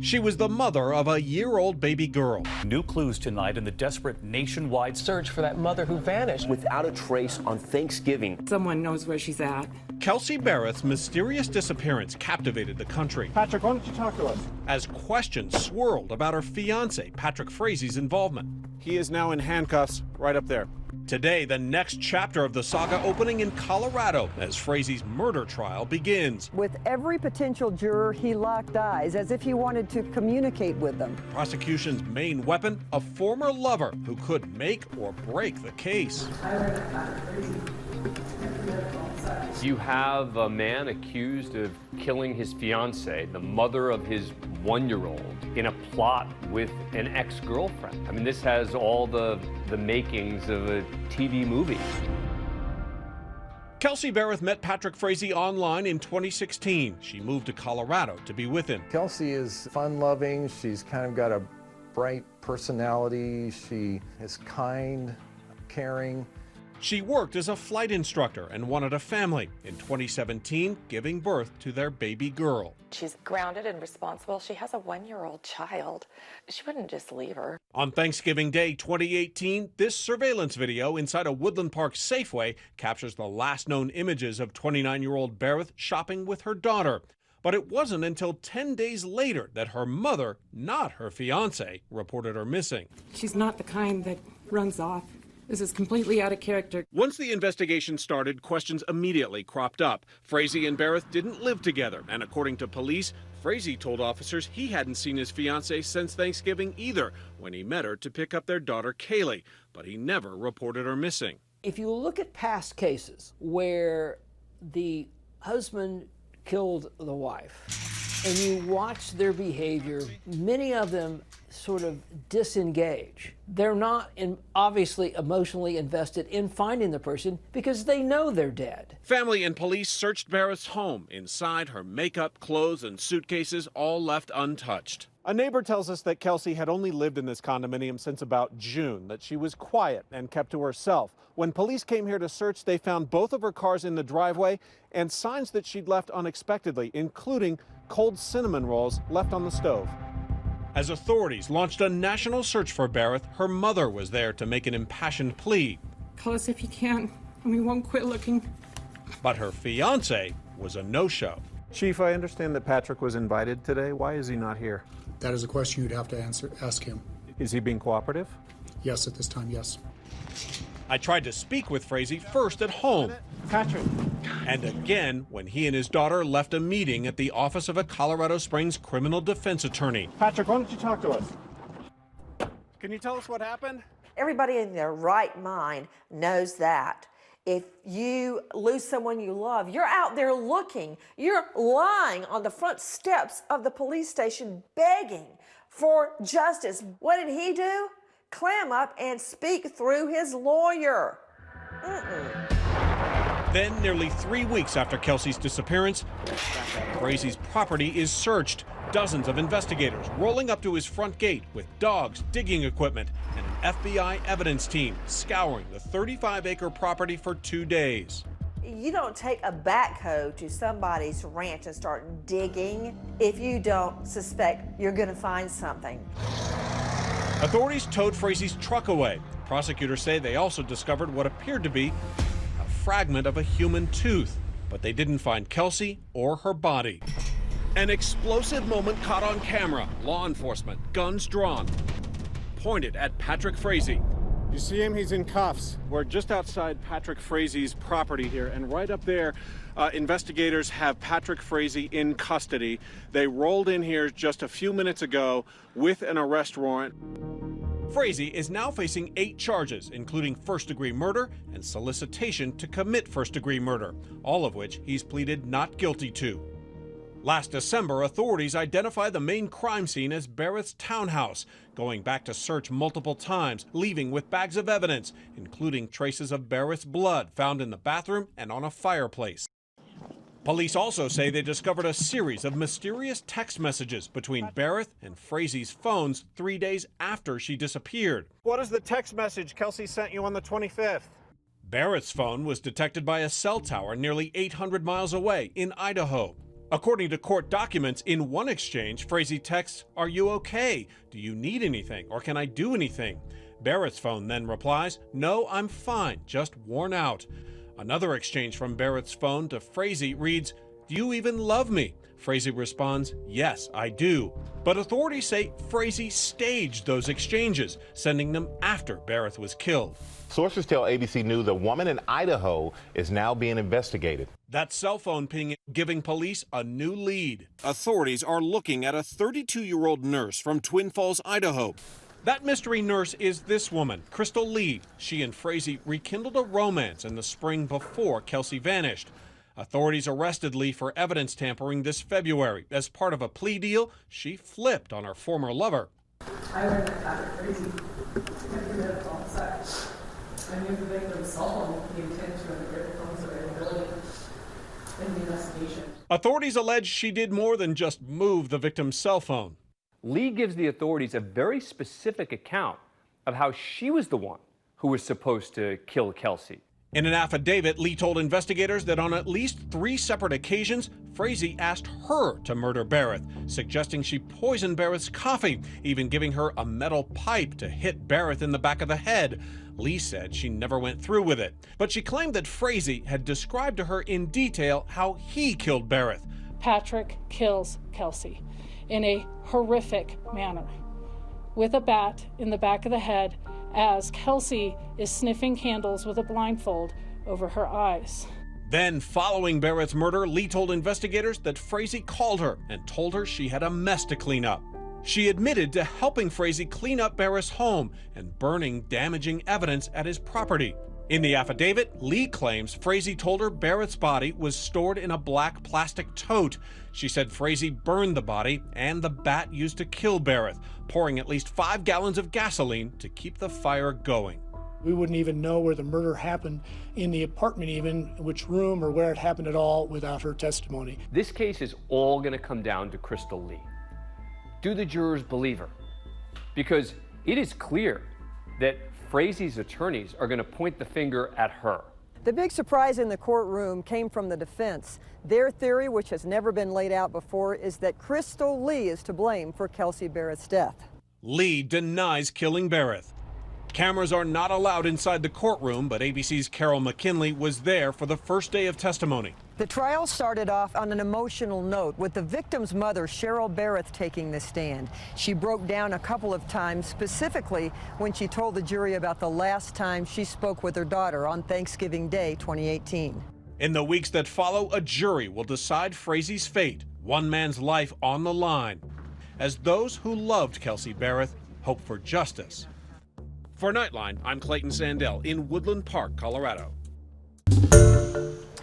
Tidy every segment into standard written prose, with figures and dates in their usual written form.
She was the mother of a year-old baby girl. New clues tonight in the desperate nationwide search for that mother who vanished without a trace on Thanksgiving. Someone knows where she's at. Kelsey Berreth's mysterious disappearance captivated the country. Patrick, why don't you talk to us? As questions swirled about her fiancé, Patrick Frazee's involvement. He is now in handcuffs right up there. Today, the next chapter of the saga opening in Colorado as Frazee's murder trial begins. With every potential juror, he locked eyes as if he wanted to communicate with them. Prosecution's main weapon, a former lover who could make or break the case. You have a man accused of killing his fiancée, the mother of his one-year-old, in a plot with an ex-girlfriend. I mean, this has all the makings of a TV movie. Kelsey Berreth met Patrick Frazee online in 2016. She moved to Colorado to be with him. Kelsey is fun-loving. She's kind of got a bright personality. She is kind, caring. She worked as a flight instructor and wanted a family. In 2017, giving birth to their baby girl. She's grounded and responsible. She has a one-year-old child. She wouldn't just leave her. On Thanksgiving Day 2018, this surveillance video inside a Woodland Park Safeway captures the last known images of 29-year-old Berreth shopping with her daughter. But it wasn't until 10 days later that her mother, not her fiancé, reported her missing. She's not the kind that runs off. This is completely out of character. Once the investigation started, questions immediately cropped up. Frazee and Berreth didn't live together, and according to police, Frazee told officers he hadn't seen his fiancée since Thanksgiving either, when he met her to pick up their daughter Kaylee, but he never reported her missing. If you look at past cases where the husband killed the wife, and you watch their behavior, many of them sort of disengage. They're not obviously emotionally invested in finding the person because they know they're dead. Family and police searched Berreth's home. Inside, her makeup, clothes, and suitcases all left untouched. A neighbor tells us that Kelsey had only lived in this condominium since about June, that she was quiet and kept to herself. When police came here to search, they found both of her cars in the driveway and signs that she'd left unexpectedly, including cold cinnamon rolls left on the stove. As authorities launched a national search for Berreth, her mother was there to make an impassioned plea. Call us if you can, and we won't quit looking. But her fiancé was a no-show. Chief, I understand that Patrick was invited today. Why is he not here? That is a question you'd have to ask him. Is he being cooperative? Yes, at this time, yes. I tried to speak with Frazee first at home. Patrick. And again when he and his daughter left a meeting at the office of a Colorado Springs criminal defense attorney. Patrick, why don't you talk to us? Can you tell us what happened? Everybody in their right mind knows that. If you lose someone you love, you're out there looking. You're lying on the front steps of the police station begging for justice. What did he do? Clam up and speak through his lawyer. Then, nearly 3 weeks after Kelsey's disappearance, Frazee's property is searched. Dozens of investigators rolling up to his front gate with dogs, digging equipment, and an FBI evidence team scouring the 35-acre property for 2 days. You don't take a backhoe to somebody's ranch and start digging if you don't suspect you're going to find something. Authorities towed Frazee's truck away. Prosecutors say they also discovered what appeared to be a fragment of a human tooth, but they didn't find Kelsey or her body. An explosive moment caught on camera. Law enforcement, guns drawn, pointed at Patrick Frazee. You see him? He's in cuffs. We're just outside Patrick Frazee's property here, and right up there, investigators have Patrick Frazee in custody. They rolled in here just a few minutes ago with an arrest warrant. Frazee is now facing 8 charges, including first-degree murder and solicitation to commit first-degree murder, all of which he's pleaded not guilty to. Last December, authorities identified the main crime scene as Berreth's townhouse, going back to search multiple times, leaving with bags of evidence, including traces of Berreth's blood found in the bathroom and on a fireplace. Police also say they discovered a series of mysterious text messages between Berreth and Frazee's phones 3 days after she disappeared. What is the text message Kelsey sent you on the 25th? Berreth's phone was detected by a cell tower nearly 800 miles away in Idaho. According to court documents, in one exchange, Frazee texts, "Are you okay? Do you need anything, or can I do anything?" Berreth's phone then replies, "No, I'm fine, just worn out." Another exchange from Berreth's phone to Frazee reads, "Do you even love me?" Frazee responds, "Yes, I do." But authorities say Frazee staged those exchanges, sending them after Berreth was killed. Sources tell ABC News a woman in Idaho is now being investigated. That cell phone ping giving police a new lead. Authorities are looking at a 32-year-old nurse from Twin Falls, Idaho. That mystery nurse is this woman, Krystal Lee. She and Frazee rekindled a romance in the spring before Kelsey vanished. Authorities arrested Lee for evidence tampering this February. As part of a plea deal, she flipped on her former lover. I learned that after Frazee. I committed homicide. I knew the victim's cell phone with the intent to interfere with phone's availability in the investigation. Authorities allege she did more than just move the victim's cell phone. Lee gives the authorities a very specific account of how she was the one who was supposed to kill Kelsey. In an affidavit, Lee told investigators that on at least 3 separate occasions, Frazee asked her to murder Berreth, suggesting she poisoned Berreth's coffee, even giving her a metal pipe to hit Berreth in the back of the head. Lee said she never went through with it, but she claimed that Frazee had described to her in detail how he killed Berreth. Patrick kills Kelsey in a horrific manner, with a bat in the back of the head as Kelsey is sniffing candles with a blindfold over her eyes. Then, following Berreth's murder, Lee told investigators that Frazee called her and told her she had a mess to clean up. She admitted to helping Frazee clean up Berreth's home and burning damaging evidence at his property. In the affidavit, Lee claims Frazee told her Berreth's body was stored in a black plastic tote. She said Frazee burned the body and the bat used to kill Berreth, pouring at least 5 gallons of gasoline to keep the fire going. We wouldn't even know where the murder happened in the apartment, even which room or where it happened at all, without her testimony. This case is all going to come down to Krystal Lee. Do the jurors believe her? Because it is clear that Frazee's attorneys are going to point the finger at her. The big surprise in the courtroom came from the defense. Their theory, which has never been laid out before, is that Krystal Lee is to blame for Kelsey Berreth's death. Lee denies killing Berreth. Cameras are not allowed inside the courtroom, but ABC's Carol McKinley was there for the first day of testimony. The trial started off on an emotional note, with the victim's mother, Cheryl Berreth, taking the stand. She broke down a couple of times, specifically when she told the jury about the last time she spoke with her daughter on Thanksgiving Day 2018. In the weeks that follow, a jury will decide Frazee's fate, one man's life on the line, as those who loved Kelsey Berreth hope for justice. For Nightline, I'm Clayton Sandell in Woodland Park, Colorado.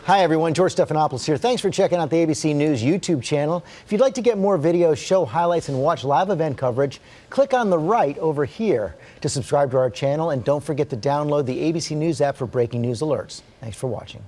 Hi everyone, George Stephanopoulos here. Thanks for checking out the ABC News YouTube channel. If you'd like to get more videos, show highlights, and watch live event coverage, click on the right over here to subscribe to our channel, and don't forget to download the ABC News app for breaking news alerts. Thanks for watching.